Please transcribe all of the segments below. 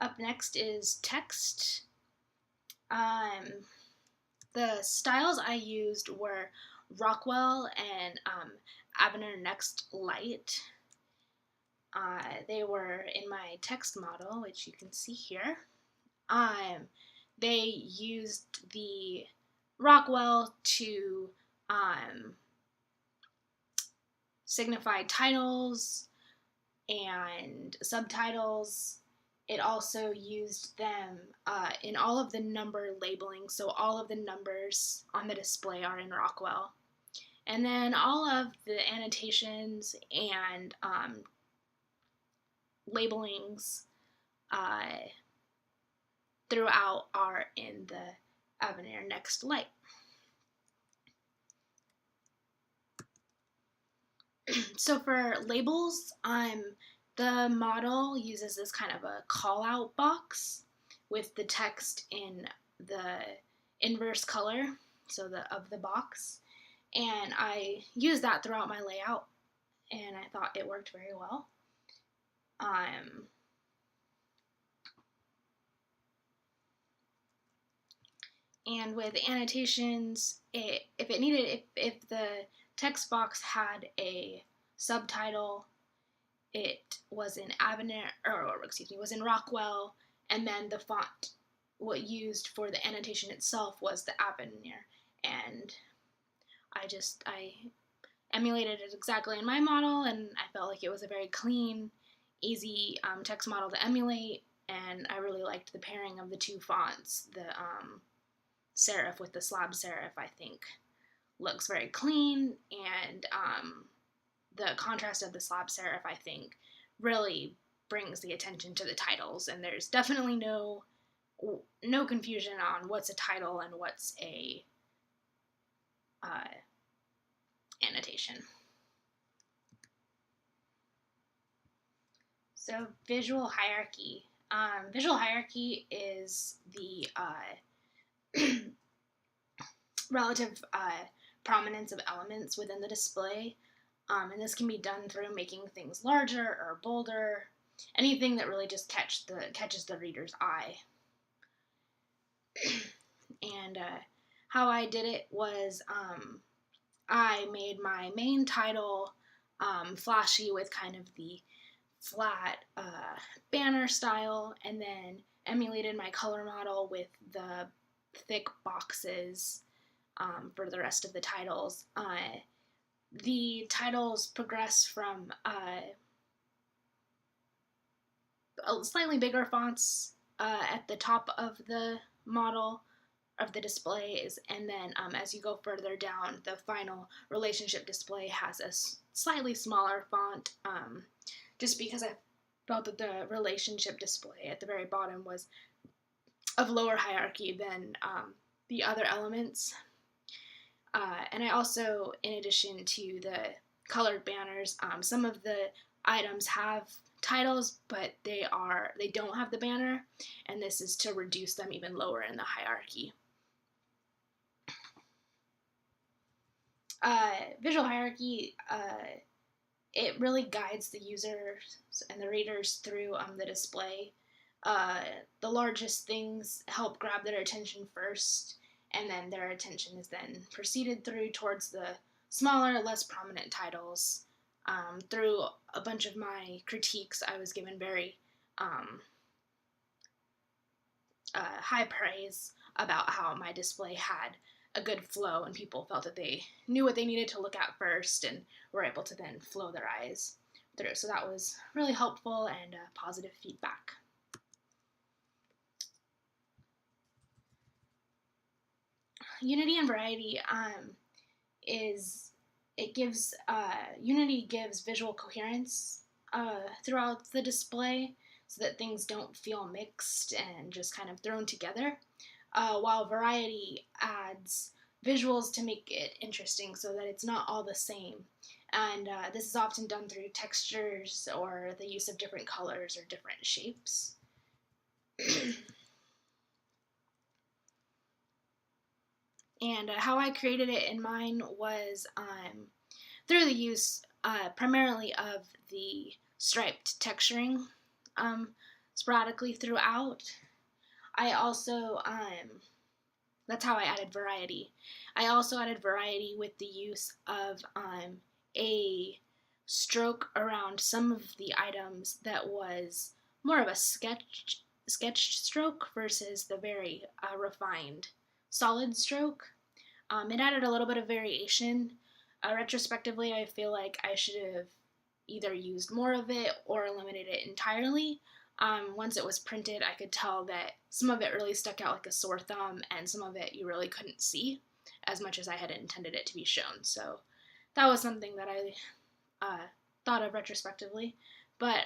Up next is text. The styles I used were Rockwell and Avenir Next Light. They were in my text model, which you can see here. They used the Rockwell to signify titles and subtitles. It also used them in all of the number labeling, so all of the numbers on the display are in Rockwell. And then all of the annotations and labelings throughout are in the Avenir Next Light. So for labels, the model uses this kind of a call-out box with the text in the inverse color, so of the box, and I used that throughout my layout, and I thought it worked very well. And with annotations, if the text box had a subtitle, it was in was in Rockwell, and then the font what used for the annotation itself was the Avenir, and I emulated it exactly in my model, and I felt like it was a very clean, easy text model to emulate, and I really liked the pairing of the two fonts. The serif with the slab serif, I think, looks very clean, and the contrast of the slab serif, I think, really brings the attention to the titles, and there's definitely no confusion on what's a title and what's a annotation. So visual hierarchy. Visual hierarchy is the relative prominence of elements within the display. And this can be done through making things larger or bolder, anything that really just catches the reader's eye. And how I did it was I made my main title flashy with kind of the flat banner style, and then emulated my color model with the thick boxes for the rest of the titles. The titles progress from slightly bigger fonts at the top of the model of the displays, and then as you go further down, the final relationship display has a slightly smaller font, just because I felt that the relationship display at the very bottom was of lower hierarchy than the other elements. And I also, in addition to the colored banners, some of the items have titles, but they don't have the banner, and this is to reduce them even lower in the hierarchy. Visual hierarchy, it really guides the users and the readers through the display. The largest things help grab their attention first, and then their attention is then proceeded through towards the smaller, less prominent titles. Through a bunch of my critiques, I was given very high praise about how my display had a good flow, and people felt that they knew what they needed to look at first and were able to then flow their eyes through. So that was really helpful and positive feedback. Unity and variety Unity gives visual coherence throughout the display, so that things don't feel mixed and just kind of thrown together, while variety adds visuals to make it interesting so that it's not all the same. And this is often done through textures or the use of different colors or different shapes. And how I created it in mine was through the use primarily of the striped texturing sporadically throughout. I also, that's how I added variety. I also added variety with the use of a stroke around some of the items that was more of a sketched stroke versus the very refined solid stroke. It added a little bit of variation. Retrospectively, I feel like I should have either used more of it or eliminated it entirely. Once it was printed, I could tell that some of it really stuck out like a sore thumb, and some of it you really couldn't see as much as I had intended it to be shown. So that was something that I thought of retrospectively. But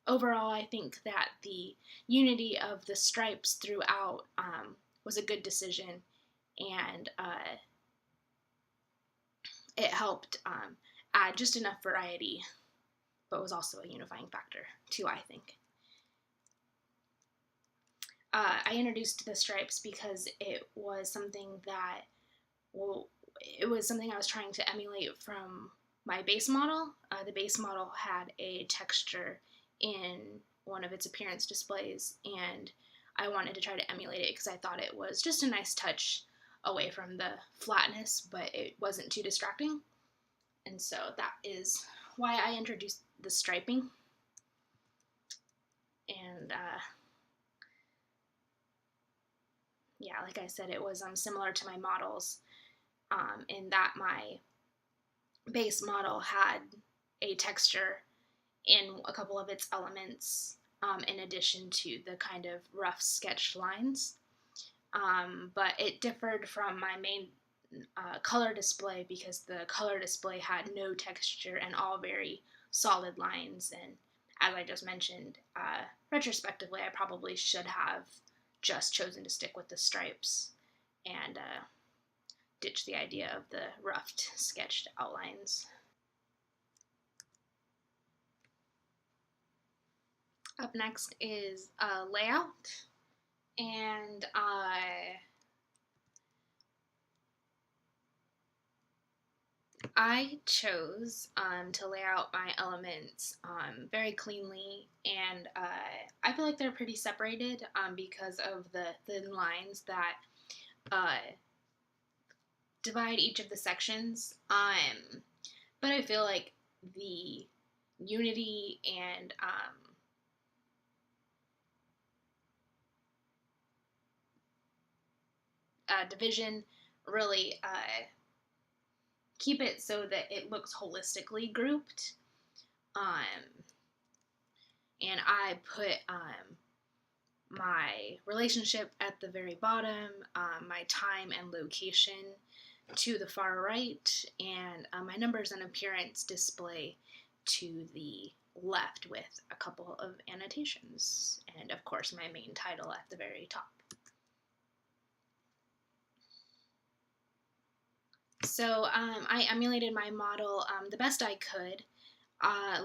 overall, I think that the unity of the stripes throughout was a good decision, and it helped add just enough variety, but was also a unifying factor too, I think. I introduced the stripes because it was something that, well, it was something I was trying to emulate from my base model. The base model had a texture in one of its appearance displays, and I wanted to try to emulate it because I thought it was just a nice touch away from the flatness, but it wasn't too distracting. And so that is why I introduced the striping. And yeah, like I said, it was similar to my models in that my base model had a texture in a couple of its elements, in addition to the kind of rough sketched lines. But it differed from my main color display because the color display had no texture and all very solid lines. And as I just mentioned, retrospectively, I probably should have just chosen to stick with the stripes and ditch the idea of the roughed, sketched outlines. Up next is layout, and I chose to lay out my elements very cleanly, and I feel like they're pretty separated because of the thin lines that divide each of the sections. But I feel like the unity and division really keep it so that it looks holistically grouped. And I put my relationship at the very bottom, my time and location to the far right, and my numbers and appearance display to the left with a couple of annotations, and of course my main title at the very top. So I emulated my model the best I could.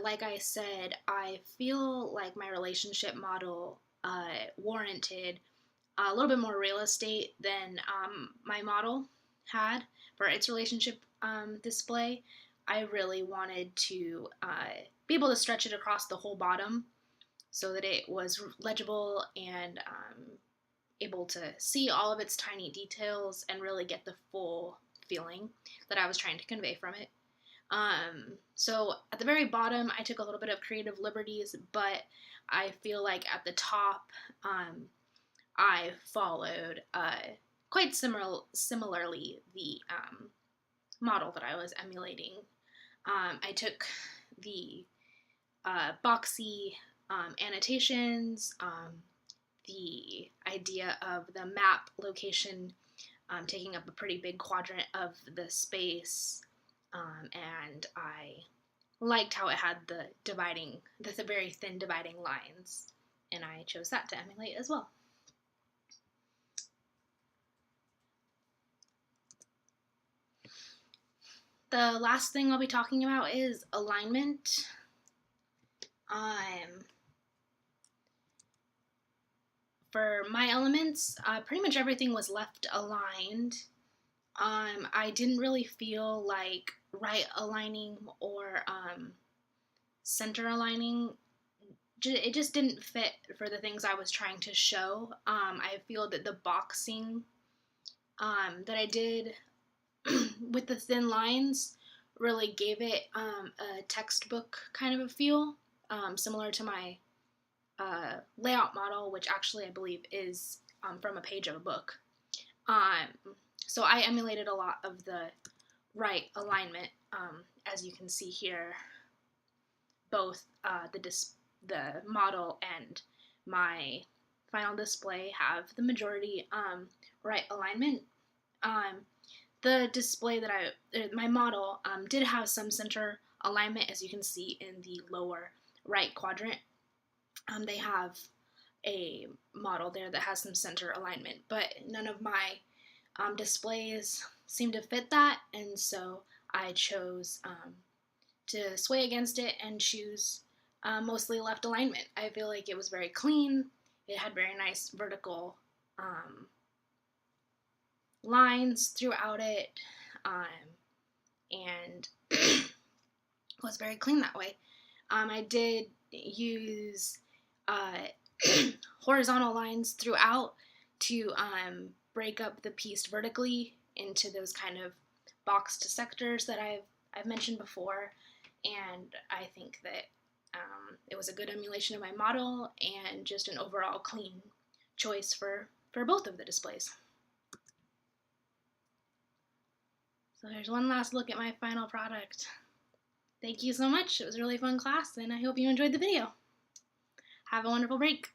Like I said, I feel like my relationship model warranted a little bit more real estate than my model had for its relationship display. I really wanted to be able to stretch it across the whole bottom so that it was legible and able to see all of its tiny details and really get the full feeling that I was trying to convey from it. So at the very bottom, I took a little bit of creative liberties, but I feel like at the top, I followed quite similarly the model that I was emulating. I took the boxy annotations, the idea of the map location taking up a pretty big quadrant of the space, and I liked how it had the very thin dividing lines, and I chose that to emulate as well. The last thing I'll be talking about is alignment. For my elements, pretty much everything was left aligned. I didn't really feel like right aligning or center aligning it just didn't fit for the things I was trying to show. I feel that the boxing that I did with the thin lines really gave it a textbook kind of a feel, similar to my layout model, which actually I believe is from a page of a book. So I emulated a lot of the right alignment, as you can see here. Both the model and my final display have the majority right alignment. The display that my model did have some center alignment, as you can see in the lower right quadrant. They have a model there that has some center alignment, but none of my displays seem to fit that, and so I chose to sway against it and choose mostly left alignment. I feel like it was very clean. It had very nice vertical lines throughout it, and was very clean that way. I did use horizontal lines throughout to break up the piece vertically into those kind of boxed sectors that I've mentioned before, and I think that it was a good emulation of my model and just an overall clean choice for both of the displays. So there's one last look at my final product. Thank you so much. It was a really fun class, and I hope you enjoyed the video. Have a wonderful break.